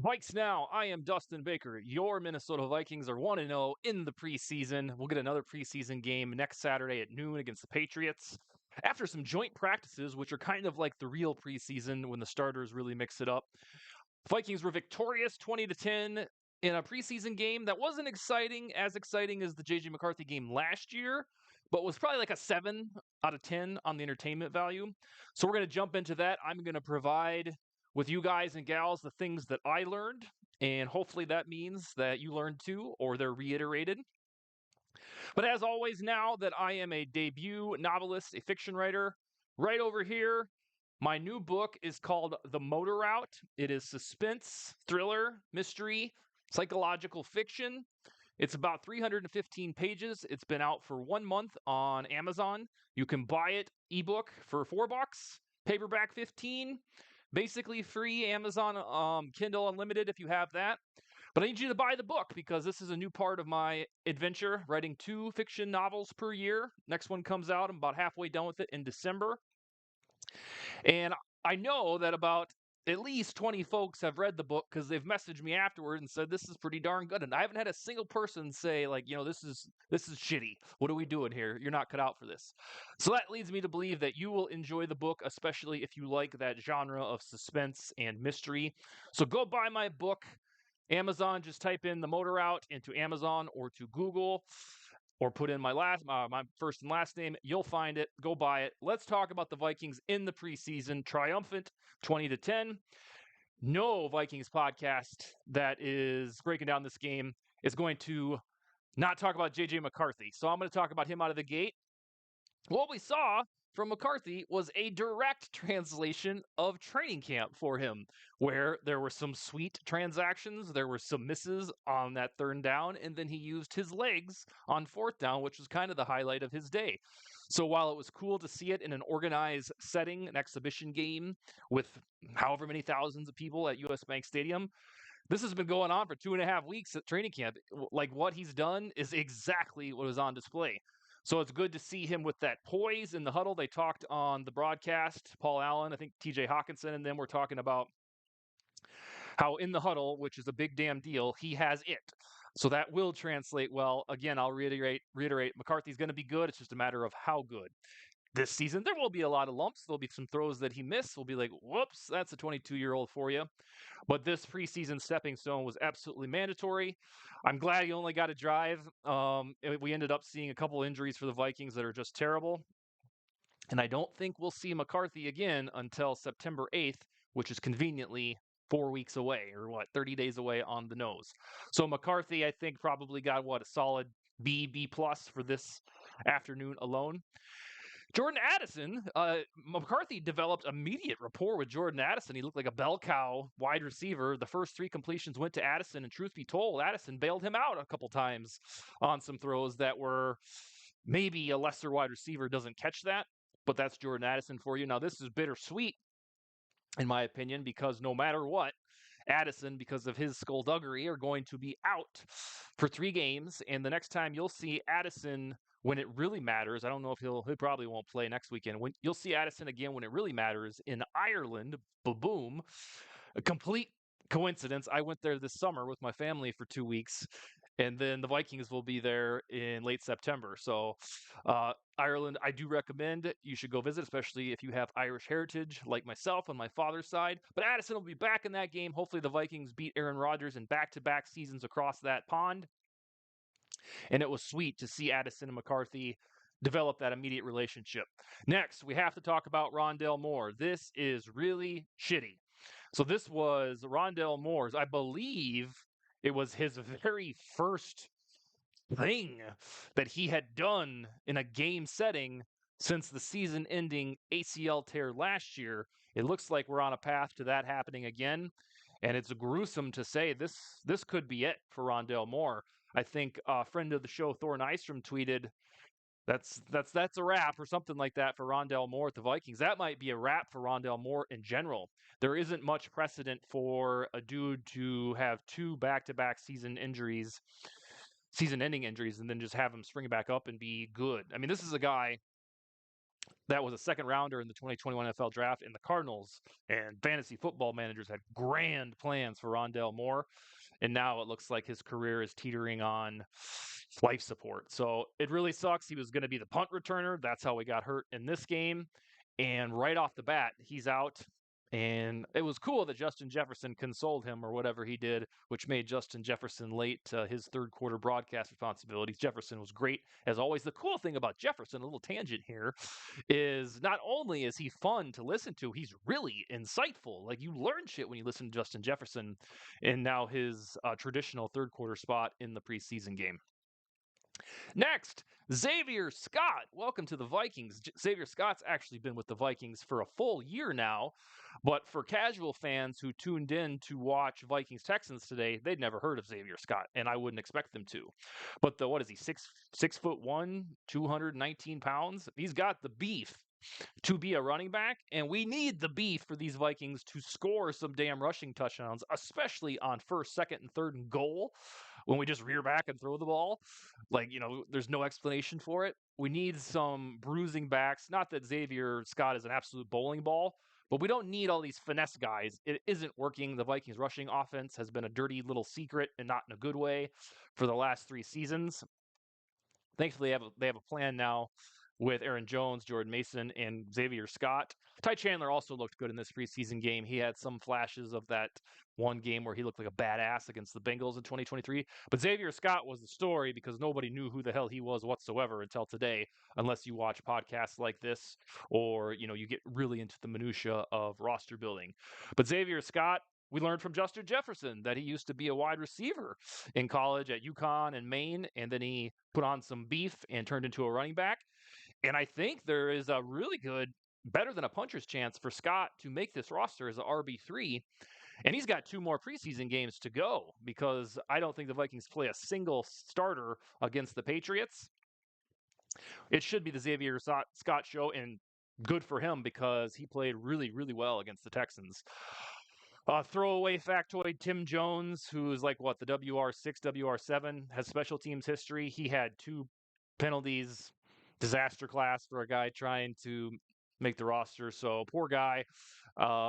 VikesNow, I am Dustin Baker. Your Minnesota Vikings are 1-0 in the preseason. We'll get another preseason game next Saturday at noon against the Patriots. After some joint practices, which are kind of like the real preseason when the starters really mix it up, Vikings were victorious 20-10 in a preseason game that wasn't as exciting as the JJ McCarthy game last year, but was probably like a 7 out of 10 on the entertainment value. So we're going to jump into that. I'm going to provide with you guys and gals the things that I learned, and hopefully that means that you learned too, or they're reiterated. But as always, now that I am a debut novelist, a fiction writer, right over here, my new book is called The Motor Route. It is suspense, thriller, mystery, psychological fiction. It's about 315 pages. It's been out for 1 month on Amazon. You can buy it ebook for $4, paperback 15, basically free Amazon Kindle Unlimited if you have that. But I need you to buy the book because this is a new part of my adventure, writing 2 fiction novels per year. Next one comes out. I'm about halfway done with it in December. And I know that about at least 20 folks have read the book because they've messaged me afterward and said this is pretty darn good. And I haven't had a single person say, like, this is shitty. What are we doing here? You're not cut out for this. So that leads me to believe that you will enjoy the book, especially if you like that genre of suspense and mystery. So go buy my book. Amazon, just type in The Motor Route into Amazon or to Google, or put in my first and last name. You'll find it. Go buy it. Let's talk about the Vikings in the preseason. Triumphant 20-10. No Vikings podcast that is breaking down this game is going to not talk about JJ McCarthy. So I'm going to talk about him out of the gate. What we saw from McCarthy was a direct translation of training camp for him, where there were some sweet transactions, there were some misses on that third down, and then he used his legs on fourth down, which was kind of the highlight of his day. So while it was cool to see it in an organized setting, an exhibition game with however many thousands of people at US Bank Stadium, this has been going on for 2.5 weeks at training camp. Like, what he's done is exactly what was on display. So it's good to see him with that poise in the huddle. They talked on the broadcast, Paul Allen, I think TJ Hawkinson, and them were talking about how in the huddle, which is a big damn deal, he has it. So that will translate well. Again, I'll reiterate, McCarthy's going to be good. It's just a matter of how good. This season, there will be a lot of lumps. There'll be some throws that he missed. We'll be like, whoops, that's a 22-year-old for you. But this preseason stepping stone was absolutely mandatory. I'm glad he only got a drive. We ended up seeing a couple injuries for the Vikings that are just terrible. And I don't think we'll see McCarthy again until September 8th, which is conveniently 4 weeks away, or 30 days away on the nose. So McCarthy, I think, probably got a solid B plus for this afternoon alone. Jordan Addison, McCarthy developed immediate rapport with Jordan Addison. He looked like a bell cow wide receiver. The first 3 completions went to Addison, and truth be told, Addison bailed him out a couple times on some throws that were maybe a lesser wide receiver doesn't catch that, but that's Jordan Addison for you. Now, this is bittersweet, in my opinion, because no matter what, Addison, because of his skullduggery, are going to be out for 3 games. And the next time you'll see Addison when it really matters, I don't know if he probably won't play next weekend. When you'll see Addison again when it really matters in Ireland, boom, a complete coincidence. I went there this summer with my family for 2 weeks, and then the Vikings will be there in late September. So, Ireland, I do recommend you should go visit, especially if you have Irish heritage like myself on my father's side. But Addison will be back in that game. Hopefully, the Vikings beat Aaron Rodgers in back-to-back seasons across that pond. And it was sweet to see Addison and McCarthy develop that immediate relationship. Next, we have to talk about Rondale Moore. This is really shitty. So this was Rondale Moore's, I believe it was his very first thing that he had done in a game setting since the season-ending ACL tear last year. It looks like we're on a path to that happening again, and it's gruesome to say this could be it for Rondale Moore. I think a friend of the show, Thor Nystrom, tweeted that's a wrap or something like that for Rondale Moore at the Vikings. That might be a wrap for Rondale Moore in general. There isn't much precedent for a dude to have 2 back-to-back season-ending injuries, and then just have him spring back up and be good. I mean, this is a guy that was a second rounder in the 2021 NFL draft, and the Cardinals and fantasy football managers had grand plans for Rondale Moore, and now it looks like his career is teetering on life support. So it really sucks. He was going to be the punt returner. That's how he got hurt in this game. And right off the bat, he's out. And it was cool that Justin Jefferson consoled him or whatever he did, which made Justin Jefferson late to his third quarter broadcast responsibilities. Jefferson was great. As always, the cool thing about Jefferson, a little tangent here, is not only is he fun to listen to, he's really insightful. Like you learn shit when you listen to Justin Jefferson and now his traditional third quarter spot in the preseason game. Next, Xavier Scott. Welcome to the Vikings. Xavier Scott's actually been with the Vikings for a full year now, but for casual fans who tuned in to watch Vikings Texans today, they'd never heard of Xavier Scott, and I wouldn't expect them to. But what is he, 6'1", 219 pounds? He's got the beef to be a running back, and we need the beef for these Vikings to score some damn rushing touchdowns, especially on first, second, and third and goal when we just rear back and throw the ball. Like, there's no explanation for it. We need some bruising backs. Not that Xavier Scott is an absolute bowling ball, but we don't need all these finesse guys. It isn't working. The Vikings rushing offense has been a dirty little secret, and not in a good way, for the last 3 seasons. Thankfully, they have a plan now with Aaron Jones, Jordan Mason, and Xavier Scott. Ty Chandler also looked good in this preseason game. He had some flashes of that one game where he looked like a badass against the Bengals in 2023. But Xavier Scott was the story because nobody knew who the hell he was whatsoever until today, unless you watch podcasts like this or, you get really into the minutia of roster building. But Xavier Scott, we learned from Justin Jefferson that he used to be a wide receiver in college at UConn and Maine, and then he put on some beef and turned into a running back. And I think there is a really good, better than a puncher's chance for Scott to make this roster as an RB3. And he's got 2 more preseason games to go because I don't think the Vikings play a single starter against the Patriots. It should be the Xavier Scott show, and good for him because he played really, really well against the Texans. Throwaway factoid, Tim Jones, who's like, the WR6, WR7, has special teams history. He had 2 penalties, disaster class for a guy trying to make the roster. So poor guy.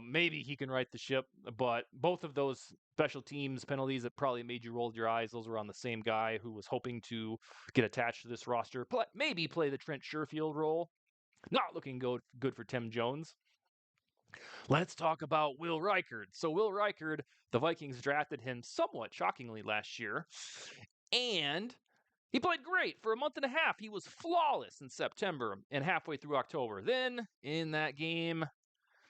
Maybe he can right the ship, but both of those special teams penalties that probably made you roll your eyes, those were on the same guy who was hoping to get attached to this roster, maybe play the Trent Sherfield role. Not looking good for Tim Jones. Let's talk about Will Reichard. So Will Reichard, the Vikings drafted him somewhat shockingly last year, and he played great for a month and a half. He was flawless in September and halfway through October. Then in that game,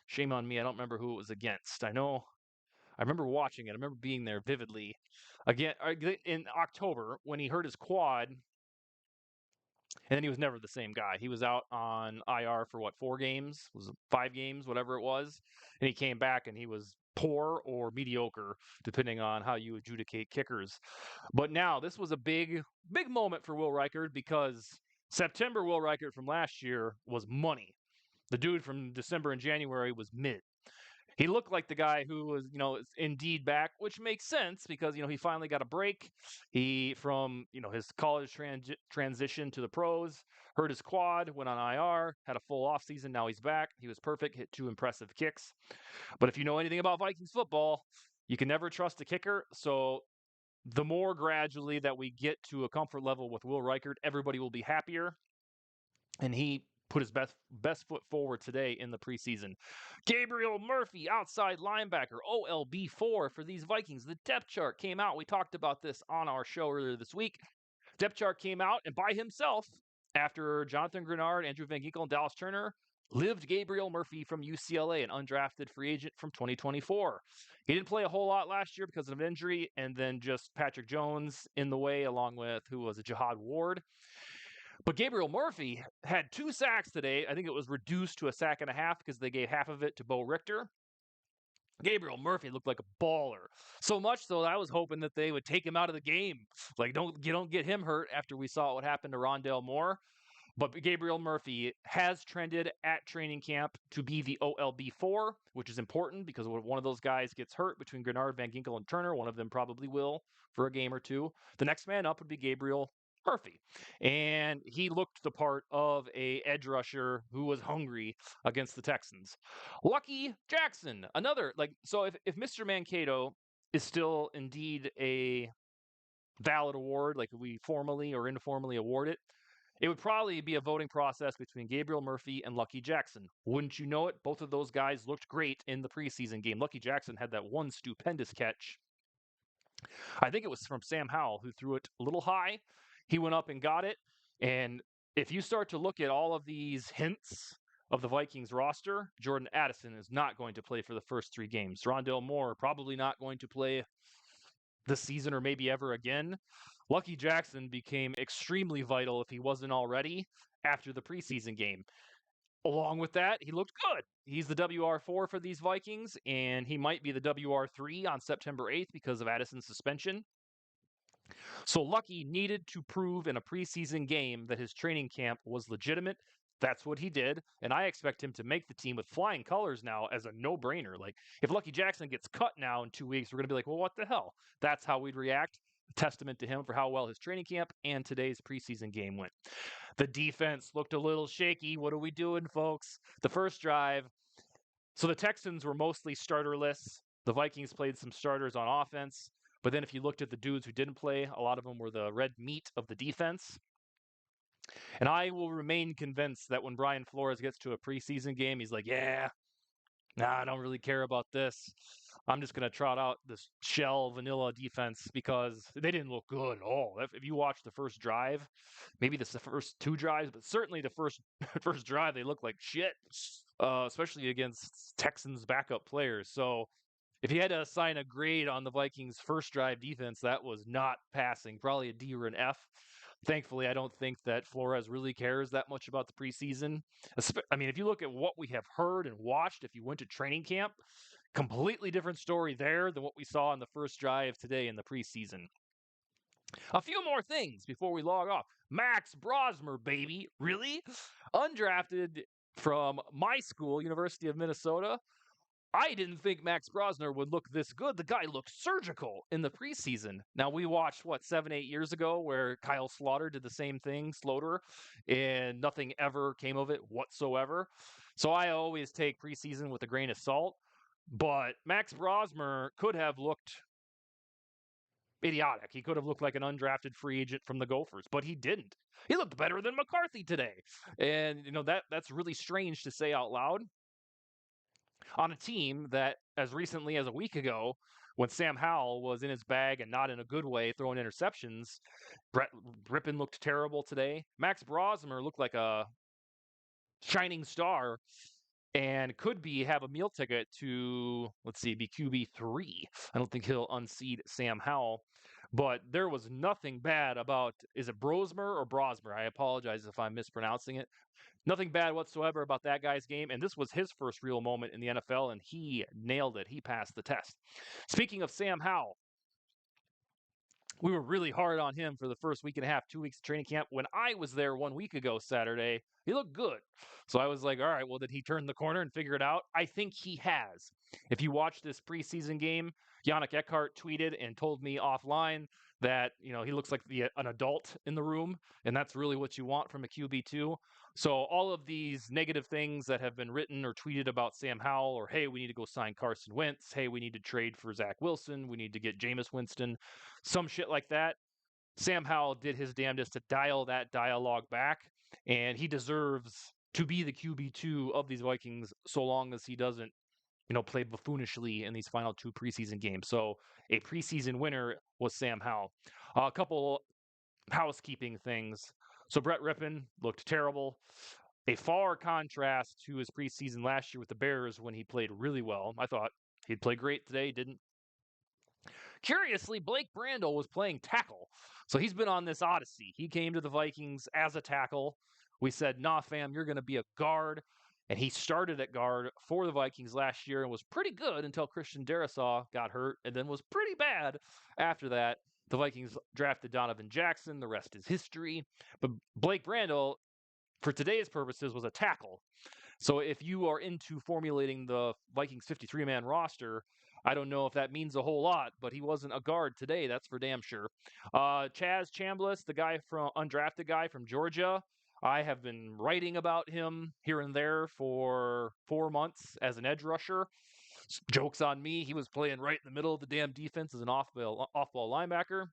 shame on me, I don't remember who it was against. I remember watching it. I remember being there vividly. Again, in October, when he hurt his quad, and then he was never the same guy. He was out on IR for 4 games? Was it 5 games, whatever it was? And he came back and he was poor or mediocre, depending on how you adjudicate kickers. But now this was a big moment for Will Reichard because September Will Reichard from last year was money. The dude from December and January was mid. He looked like the guy who was, indeed back, which makes sense because, he finally got a break. He, from, his college transition to the pros, hurt his quad, went on IR, had a full offseason. Now he's back. He was perfect, hit 2 impressive kicks. But if you know anything about Vikings football, you can never trust a kicker. So the more gradually that we get to a comfort level with Will Reichard, everybody will be happier. And he put his best foot forward today in the preseason. Gabriel Murphy, outside linebacker, OLB4 for these Vikings. The depth chart came out. We talked about this on our show earlier this week. Depth chart came out, and by himself, after Jonathan Grenard, Andrew Van Ginkel, and Dallas Turner, lived Gabriel Murphy from UCLA, an undrafted free agent from 2024. He didn't play a whole lot last year because of an injury, and then just Patrick Jones in the way, along with, who was a Jihad Ward. But Gabriel Murphy had 2 sacks today. I think it was reduced to a sack and a half because they gave half of it to Bo Richter. Gabriel Murphy looked like a baller. So much so that I was hoping that they would take him out of the game. Like, don't get him hurt after we saw what happened to Rondale Moore. But Gabriel Murphy has trended at training camp to be the OLB4, which is important because when one of those guys gets hurt between Grenard, Van Ginkel, and Turner, one of them probably will for a game or 2. The next man up would be Gabriel Murphy, and he looked the part of a edge rusher who was hungry against the Texans. Lucky Jackson, another so if Mr. Mankato is still indeed a valid award, like we formally or informally award it, it would probably be a voting process between Gabriel Murphy and Lucky Jackson. Wouldn't you know it? Both of those guys looked great in the preseason game. Lucky Jackson had that one stupendous catch. I think it was from Sam Howell, who threw it a little high. He went up and got it. And if you start to look at all of these hints of the Vikings roster, Jordan Addison is not going to play for the first 3 games. Rondale Moore probably not going to play this season or maybe ever again. Lucky Jackson became extremely vital if he wasn't already after the preseason game. Along with that, he looked good. He's the WR4 for these Vikings, and he might be the WR3 on September 8th because of Addison's suspension. So Lucky needed to prove in a preseason game that his training camp was legitimate. That's what he did, and I expect him to make the team with flying colors now as a no-brainer. Like, if Lucky Jackson gets cut now in 2 weeks, we're going to be like, well, what the hell? That's how we'd react. Testament to him for how well his training camp and today's preseason game went. The defense looked a little shaky. What are we doing, folks? The first drive. So the Texans were mostly starterless. The Vikings played some starters on offense. But then if you looked at the dudes who didn't play, a lot of them were the red meat of the defense. And I will remain convinced that when Brian Flores gets to a preseason game, he's like, yeah, nah, I don't really care about this. I'm just going to trot out this shell vanilla defense because they didn't look good at all. If you watch the first drive, maybe the first 2 drives, but certainly the first first drive, they looked like shit, especially against Texans backup players. So if you had to assign a grade on the Vikings' first drive defense, that was not passing, probably a D or an F. Thankfully, I don't think that Flores really cares that much about the preseason. I mean, if you look at what we have heard and watched, if you went to training camp, completely different story there than what we saw in the first drive today in the preseason. A few more things before we log off. Max Brosmer, baby. Really? Undrafted from my school, University of Minnesota. I didn't think Max Brosner would look this good. The guy looked surgical in the preseason. Now, we watched, 7, 8 years ago where Kyle Slaughter did the same thing, Slaughter, and nothing ever came of it whatsoever. So I always take preseason with a grain of salt. But Max Brosmer could have looked idiotic. He could have looked like an undrafted free agent from the Gophers, but he didn't. He looked better than McCarthy today. And, that's really strange to say out loud on a team that, as recently as a week ago, when Sam Howell was in his bag and not in a good way, throwing interceptions, Brett Rippon looked terrible today. Max Brosmer looked like a shining star and could have a meal ticket to, be QB3. I don't think he'll unseat Sam Howell. But there was nothing bad about, is it Brosmer or Brosmer? I apologize if I'm mispronouncing it. Nothing bad whatsoever about that guy's game, and this was his first real moment in the NFL, and he nailed it. He passed the test. Speaking of Sam Howell, we were really hard on him for the first week and a half, 2 weeks of training camp. When I was there 1 week ago Saturday, he looked good. So I was like, all right, well, did he turn the corner and figure it out? I think he has. If you watch this preseason game, Yannick Eckhart tweeted and told me offline that, he looks like an adult in the room, and that's really what you want from a QB2. So all of these negative things that have been written or tweeted about Sam Howell, or, hey, we need to go sign Carson Wentz, hey, we need to trade for Zach Wilson, we need to get Jameis Winston, some shit like that. Sam Howell did his damnedest to dial that dialogue back, and he deserves to be the QB2 of these Vikings so long as he doesn't, play buffoonishly in these final 2 preseason games. So a preseason winner was Sam Howell. A couple housekeeping things. So Brett Rippon looked terrible. A far contrast to his preseason last year with the Bears when he played really well. I thought he'd play great today, didn't. Curiously, Blake Brandel was playing tackle. So he's been on this odyssey. He came to the Vikings as a tackle. We said, nah, fam, you're going to be a guard. And he started at guard for the Vikings last year and was pretty good until Christian Darrisaw got hurt and then was pretty bad after that. The Vikings drafted Donovan Jackson. The rest is history. But Blake Brandel, for today's purposes, was a tackle. So if you are into formulating the Vikings 53-man roster, I don't know if that means a whole lot, but he wasn't a guard today. That's for damn sure. Chaz Chambliss, the guy from undrafted guy from Georgia. I have been writing about him here and there for 4 months as an edge rusher. Jokes on me. He was playing right in the middle of the damn defense as an off ball linebacker.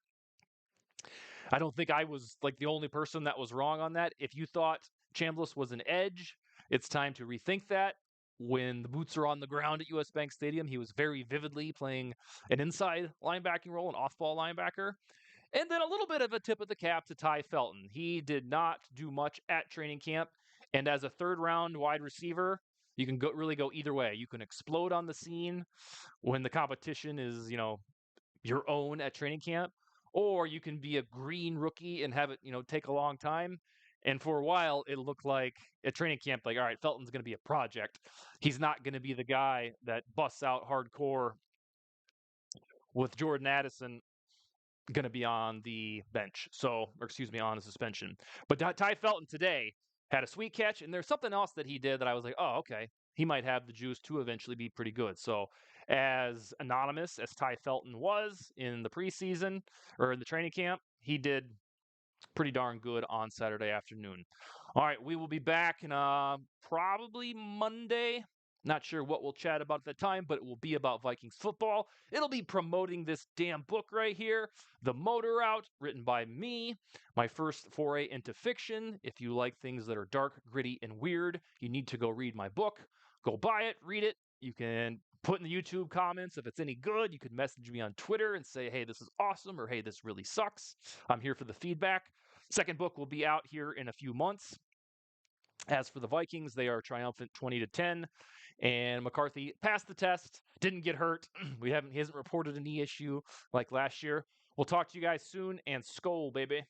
I don't think I was like the only person that was wrong on that. If you thought Chambliss was an edge, it's time to rethink that. When the boots are on the ground at US Bank Stadium, he was very vividly playing an inside linebacking role, an off-ball linebacker. And then a little bit of a tip of the cap to Ty Felton. He did not do much at training camp. And as a third round wide receiver, you can really go either way. You can explode on the scene when the competition is, your own at training camp, or you can be a green rookie and have it, take a long time. And for a while, it looked like at training camp, like, all right, Felton's going to be a project. He's not going to be the guy that busts out hardcore with Jordan Addison going to be on the bench. So, or excuse me, on a suspension. But Ty Felton today had a sweet catch, and there's something else that he did that I was like, oh, okay, he might have the juice to eventually be pretty good. So, as anonymous as Ty Felton was in the preseason or in the training camp, he did pretty darn good on Saturday afternoon. All right, we will be back in probably Monday. Not sure what we'll chat about at the time, but it will be about Vikings football. It'll be promoting this damn book right here, The Motor Route, written by me, my first foray into fiction. If you like things that are dark, gritty, and weird, you need to go read my book. Go buy it, read it. You can put in the YouTube comments if it's any good. You could message me on Twitter and say, hey, this is awesome, or hey, this really sucks. I'm here for the feedback. Second book will be out here in a few months. As for the Vikings, they are triumphant 20-10, and McCarthy passed the test, didn't get hurt. He hasn't reported a knee issue like last year. We'll talk to you guys soon, and Skol, baby.